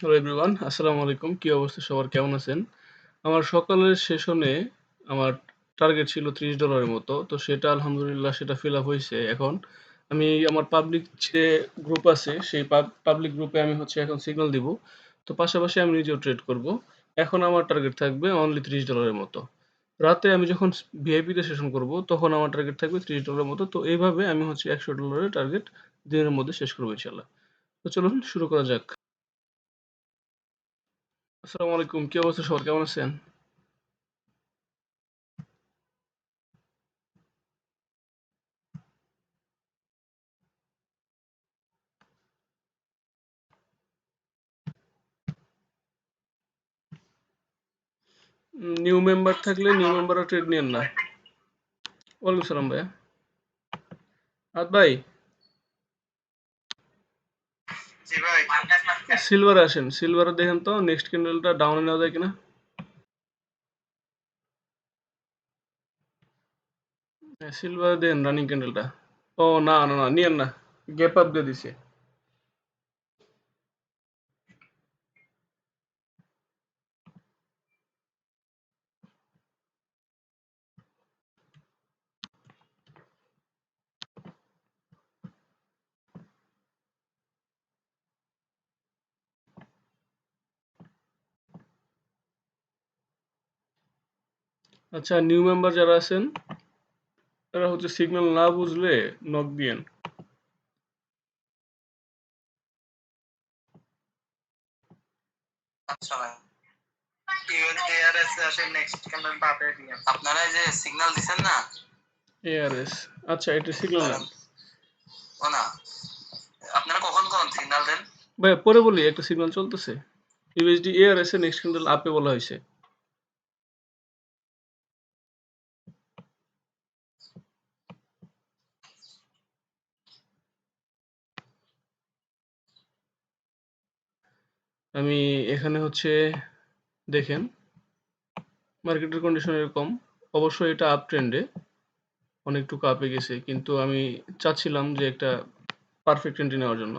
Hello everyone, আসসালামু আলাইকুম। কি অবস্থা সবার? কেমন আছেন? আমার সকালের সেশনে আমার টার্গেট ছিল $30 এর মতো। তো সেটা আলহামদুলিল্লাহ সেটা ফিল আপ হইছে। এখন আমি আমার পাবলিক যে গ্রুপ আছে সেই পাবলিক গ্রুপে আমি হচ্ছে এখন সিগন্যাল দিব। তো পাশাপাশি আমি নিজেও ট্রেড করব। এখন আমার টার্গেট থাকবে অনলি $30 এর মতো। রাতে আমি যখন ভিআইপি তে সেশন করব তখন আমার টার্গেট থাকবে $30 এর মতো। তো এইভাবে আমি হচ্ছে $100 এর টার্গেট দিনের মধ্যে শেষ করব ইনশাআল্লাহ। তো চলুন শুরু করা যাক। আসসালামু আলাইকুম। কি অবস্থা সবার? কেমন আছেন? নিউ মেম্বার থাকলে নিউ মেম্বারও ট্রেড নিয়েন না। ওয়ালাইকুম সালাম ভাইয়া। ভাই, জি ভাই। সিলভারে আসেন। সিলভারে দেখেন তো নেক্সট ক্যান্ডেলটা ডাউনে নেওয়া যায় কিনা। সিলভারে দেন রানিং ক্যান্ডেলটা। ও না না না, নিয়েন না। গ্যাপ আপ দিয়ে দিছে। আচ্ছা, নিউ মেম্বার যারা আছেন তারা হচ্ছে সিগন্যাল না বুঝলে নক দিয়েন। আচ্ছা ভাই। ইউএসডিআরএস আসে নেক্সট ক্যান্ডেলটা আপে দিয়ে। আপনারা এই যে সিগন্যাল দিছেন না? এআরএস। আচ্ছা, এটা সিগন্যাল নেন। ও না। আপনারা কখন সিগন্যাল দেন? ভাইয়া পরে বলি, একটা সিগন্যাল চলতেছে। ইউএসডি এআরএস এর নেক্সট ক্যান্ডেল আপে বলা হয়েছে। আমি এখানে হচ্ছে দেখেন মার্কেটের কন্ডিশন এরকম। অবশ্যই এটা আপ ট্রেন্ডে অনেকটুকু আপে গেছে, কিন্তু আমি চাচ্ছিলাম যে একটা পারফেক্ট এন্ট্রি নেওয়ার জন্য।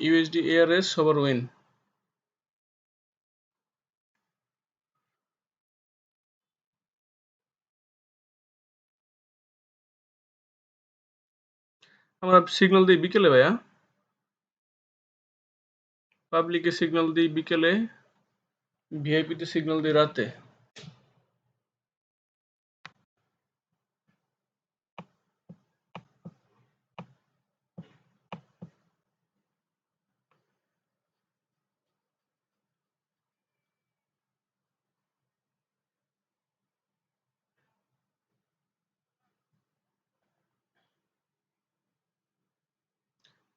ইউএসডি এআরএস সবার উইন। আমরা সিগন্যাল দিই বিকেলে ভাইয়া। পাবলিকে সিগন্যাল দিই বিকেলে, ভিআইপিতে সিগন্যাল দিই রাতে।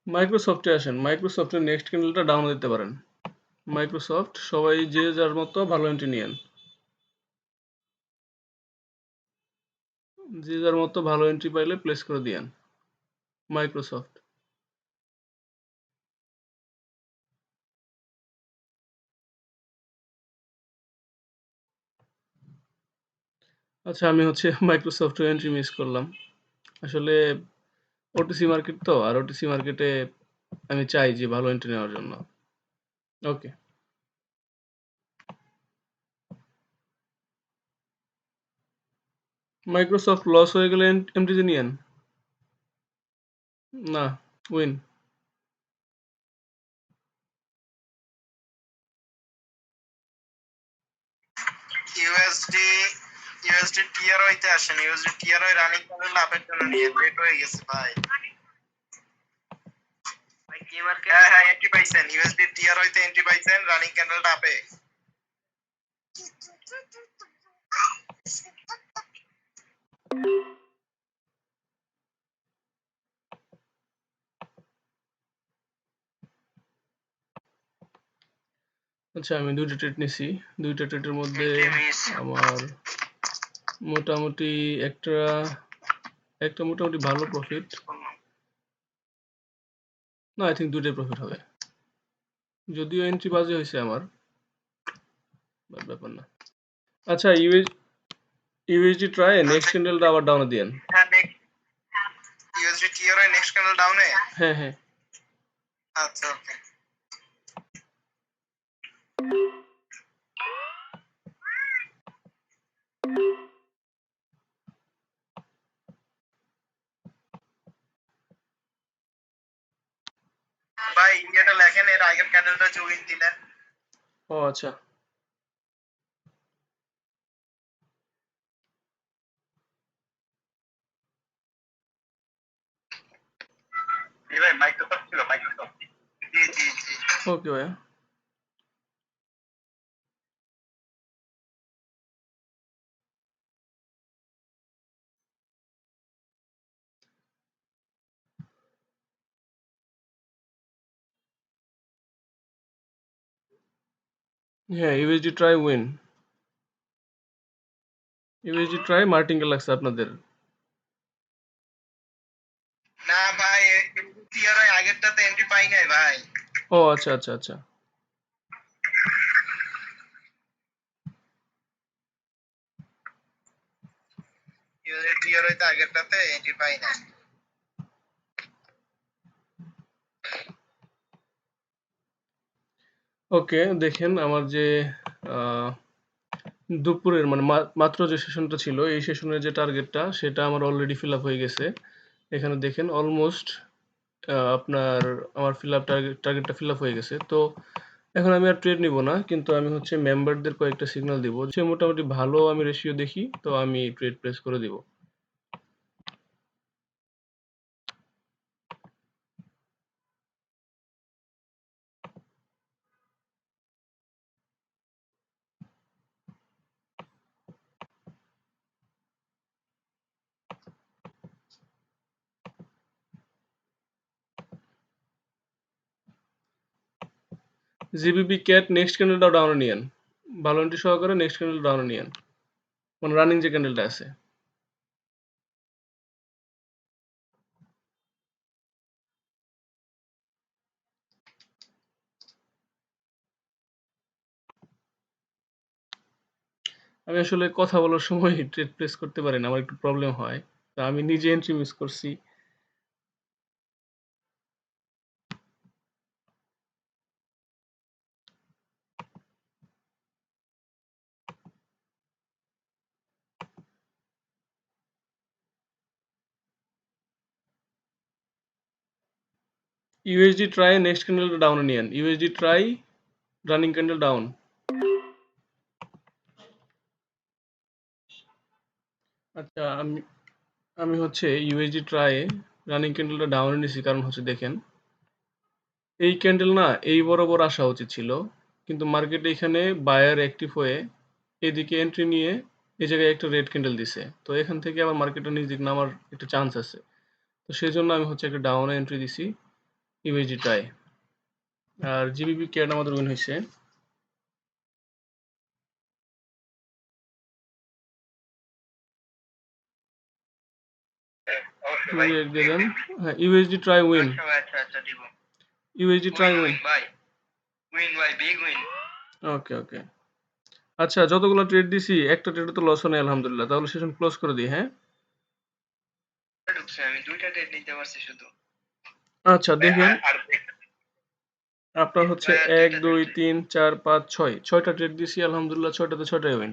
মাইক্রোসফটে আসেন। মাইক্রোসফটের নেক্সট ক্যান্ডেলটা ডাউন দিতে পারেন। মাইক্রোসফট সবাই যে যার মতো ভালো এন্ট্রি নিয়েন। যে যার মতো ভালো এন্ট্রি পাইলে প্লেস করে দিয়েন। মাইক্রোসফট। আচ্ছা, আমি হচ্ছে মাইক্রোসফট এন্ট্রি মিস করলাম। আসলে ওটিসি মার্কেট তো, আর ওটিসি মার্কেটে আমি চাই যে ভালো এন্ট্রি নেওয়ার জন্য। ওকে। মাইক্রোসফট লস হয়ে গেলে এমটিতে নিয়েন। না, উইন। ইউএসডি ইউএসডি টিআরওয়াই তে আসেন। ইউএসডি টিআরওয়াই রানিং ক্যান্ডেল আপের জন্য নিয়ে লেট হয়ে গেছে ভাই। ভাই কি মার্কেট? হ্যাঁ হ্যাঁ, এন্ট্রি পাইছেন। ইউএসডি টিআরওয়াই তে এন্ট্রি পাইছেন, রানিং ক্যান্ডেলটা আপে। আচ্ছা, আমি ২ টা ট্রেড নিছি। ২ টা ট্রেডের মধ্যে আমার মোটামুটি একটা একটা মোটামুটি ভালো প্রফিট। না, আই থিংক ২ টাই প্রফিট হবে। যদিও এন্ট্রি বাজে হইছে আমার, বাট ব্যাপার না। আচ্ছা, ইউএসডি ট্রাই আচ্ছা নেক্সট ক্যান্ডেলটা আবার ডাউনে দিয়েন। হ্যাঁ, next USD TRI next candle ডাউনে। হ্যাঁ, হ্যাঁ। আচ্ছা ওকে। ভাই এটা লেখেন এর আগের ক্যান্ডেলটা যে উইন দিলেন। ও আচ্ছা। ভাই মাইক্রোসফট ছিল, মাইক্রোসফট। জি জি জি। ওকে ভাইয়া। হ্যাঁ, USD try win. USD try মার্টিঙ্গে লাগছে আপনাদের। না ভাই টিআরআই আগেরটাতে এন্ট্রি পাই নাই ভাই। ও আচ্ছা, আচ্ছা, আচ্ছা। টিআরআই তে আগেরটাতে এন্ট্রি পাই নাই। ওকে, দেখেন আমার যে আহ, দুপুরের মানে মাত্র যে সেশনটা ছিল এই সেশনের যে টার্গেটটা সেটা আমার অলরেডি ফিল আপ হয়ে গেছে। এখানে দেখেন অলমোস্ট আপনার আমার টার্গেটটা ফিল আপ হয়ে গেছে। তো এখন আমি আর ট্রেড নিব না, কিন্তু আমি হচ্ছে মেম্বারদের কয়েকটা সিগন্যাল দিব যে মোটামুটি ভালো আমি রেশিও দেখি, তো আমি ট্রেড প্লেস করে দিব। জিবিপি ক্যাট নেক্সট ক্যান্ডেলটাও ডাউনে নিয়েন, ভালো এন্ট্রি সহকারে নেক্সট ক্যান্ডেল ডাউনে নিয়েন, মানে রানিং যে ক্যান্ডেলটা আছে। আমি আসলে কথা বলার সময় ট্রেড প্লেস করতে পারি না, আমার একটু প্রবলেম হয়। তো আমি নিজে এন্ট্রি মিস করছি। ইউএসডি ট্রাই নেক্সট ক্যান্ডেলটা ডাউনে নিয়েন, USD try running candle down. আচ্ছা, আমি আমি হচ্ছে ইউএসডি ট্রাই রানিং ক্যান্ডেলটা ডাউনে নিছি, কারণ হচ্ছে দেখেন এই ক্যান্ডেল না এই বরাবর আসা উচিত ছিল, কিন্তু মার্কেটে এখানে বায়ার অ্যাক্টিভ হয়ে এদিকে এন্ট্রি নিয়ে এই জায়গায় একটা রেড ক্যান্ডেল দিছে, তো এখান থেকে আবার মার্কেটের নিচ দিক নামার একটা চান্স আছে। তো সেই জন্য আমি হচ্ছে একটা ডাউনে এন্ট্রি দিছি ইউএসডি ট্রাই। আর জিবিপি ক্যাড আমাদের উইন হয়েছে। অবশ্যই ভাই। তুমি এক দিয়ে দেন। হ্যাঁ, ইউএসডি ট্রাই উইন, আচ্ছা ভাই, আচ্ছা আচ্ছা দিব। USD try win win. Win ভাই, উইন ভাই, বিগ উইন। ওকে, ওকে। আচ্ছা, যতগুলো ট্রেড দিছি একটা ট্রেডে তো লস নেই আলহামদুলিল্লাহ, তাহলে সেশন ক্লোজ করে দিই। হ্যাঁ, ঢুকছে, আমি দুইটা ট্রেড নিতে পারছি শুধু। আচ্ছা ভাই দেখেন আর আপনার হচ্ছে ভাই আর এক দুইটা দুই ট্রেড। তিন চার পাঁচ ছয়, ছয়টা ট্রেড দিছি আলহামদুলিল্লাহ, ছয়টাতে ছয়টাই উইন।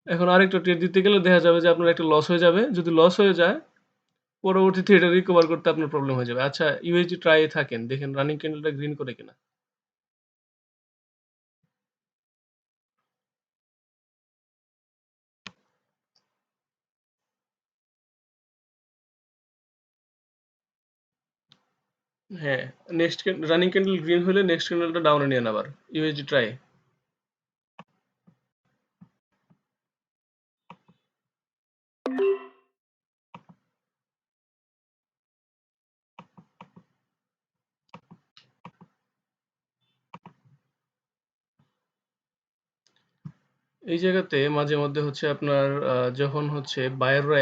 এখন আরেকটা ট্রেড দিতে গেলে দেখা যাবে যে আপনার একটা লস হয়ে যাবে, যদি লস হয়ে যায় পরবর্তীতে এটা রিকভার করতে আপনার প্রবলেম হয়ে যাবে। আচ্ছা, ইউএসডি ট্রাই থাকেন, দেখেন রানিং ক্যান্ডেলটা গ্রিন করে কিনা। হ্যাঁ, নেক্সট রানিং ক্যান্ডেল গ্রিন হলে নেক্সট ক্যান্ডেলটা ডাউনে নিয়ে আবার ইউএসডি ট্রাই। এই জায়গাতে মাঝে মধ্যে হচ্ছে আপনার যখন হচ্ছে বায়াররা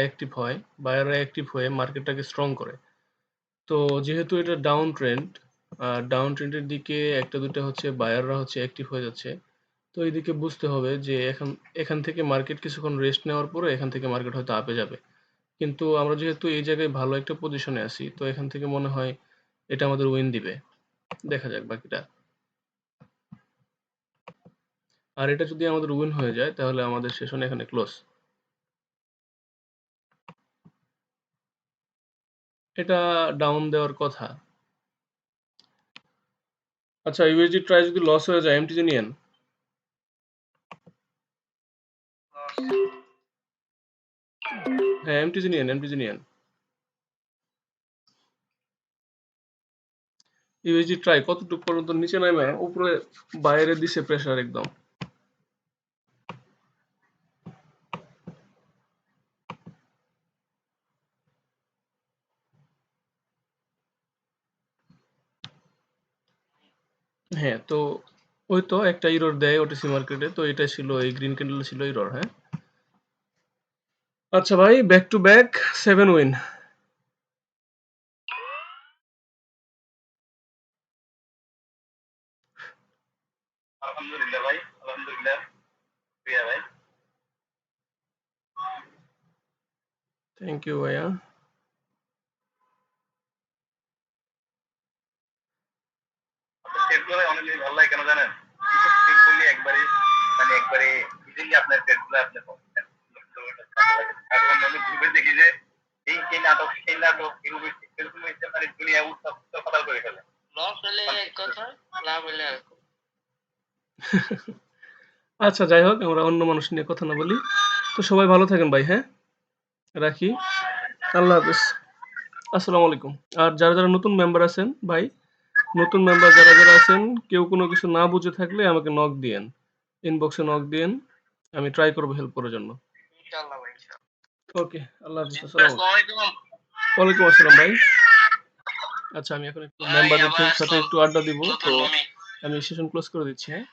অ্যাক্টিভ হয়ে মার্কেটটাকে স্ট্রং করে। তো যেহেতু এটা ডাউন ট্রেন্ডের দিকে একটা দুটো হচ্ছে বায়াররা হচ্ছে অ্যাক্টিভ হয়ে যাচ্ছে। তো এইদিকে বুঝতে হবে যে এখান এখান থেকে মার্কেট কিছুক্ষণ রেস্ট নেওয়ার পরে এখান থেকে মার্কেট হয়তো আপে যাবে। কিন্তু আমরা যেহেতু এই জায়গায় ভালো একটা পজিশনে আছি, তো এখান থেকে মনে হয় এটা আমাদের উইন দিবে। দেখা যাক বাকিটা। আর এটা যদি আমাদের উইন হয়ে যায় তাহলে আমাদের সেশন এখানে ক্লোজ। এটা ডাউন দেওয়ার কথা। আচ্ছা, ইউএসডি ট্রাই যদি লস হয়ে যায় এমটিজি নিয়েন। হ্যাঁ, এমটিজি নিয়েন, এমটিজি নিয়েন। ইউএসডি ট্রাই কতটুকু পর্যন্ত নিচে নামে উপরে বাইরে দিছে প্রেসার একদম। হ্যাঁ, তো ওই তো একটা এরর দেয় ওটিসি মার্কেটে, তো এটা ছিল এই গ্রিন ক্যান্ডেল ছিল এরর। হ্যাঁ, আচ্ছা ভাই, ব্যাক টু ব্যাক 7 উইন। আলহামদুলিল্লাহ ভাই, আলহামদুলিল্লাহ। প্রিয়া ভাই, থ্যাংক ইউ ভাইয়া। আপনার ট্রেডগুলো অনেক বেশি ভালো লাগে কেন জানেন? কিছু সিম্পলি একবারে মানে একবারে ইজিলি আপনার ট্রেডগুলো আপনি করছেন। আর অন্যান্য গ্রুপে দেখি যে এই নাটক সেই নাটক এগুলো এরকম হচ্ছে মানে দুনিয়া উত্তপ্ত ফাটাল করে ফেলে। লস হলে এক কথা, লাভ হলে আর আচ্ছা, যাই হোক, আমরা অন্য মানুষ নিয়ে কথা না বলি। তো সবাই ভালো থাকেন ভাই। হ্যাঁ, রাখি। আল্লাহ হাফেজ। আসসালামু আলাইকুম। আর যারা যারা নতুন মেম্বার আছেন ভাই, নতুন মেম্বার যারা যারা আছেন, কেউ কোনো কিছু না বুঝে থাকলে আমাকে নক দিয়েন, ইনবক্সে নক দিয়েন, আমি ট্রাই করবো হেল্প করার জন্য। ইনশাআল্লাহ ভাই, ইনশাআল্লাহ। ওকে, আল্লাহ হাফেজ। আসসালামু আসসালামু আলাইকুম। আলাইকুম। ওয়ালাইকুম আসসালাম ভাই। আচ্ছা, আমি এখন একটু ভাই মেম্বারদের আবার সাথে আসলাম একটু আড্ডা দিব, নতুন তো রুমে। আমি সেশন ক্লোজ করে দিচ্ছি। হ্যাঁ।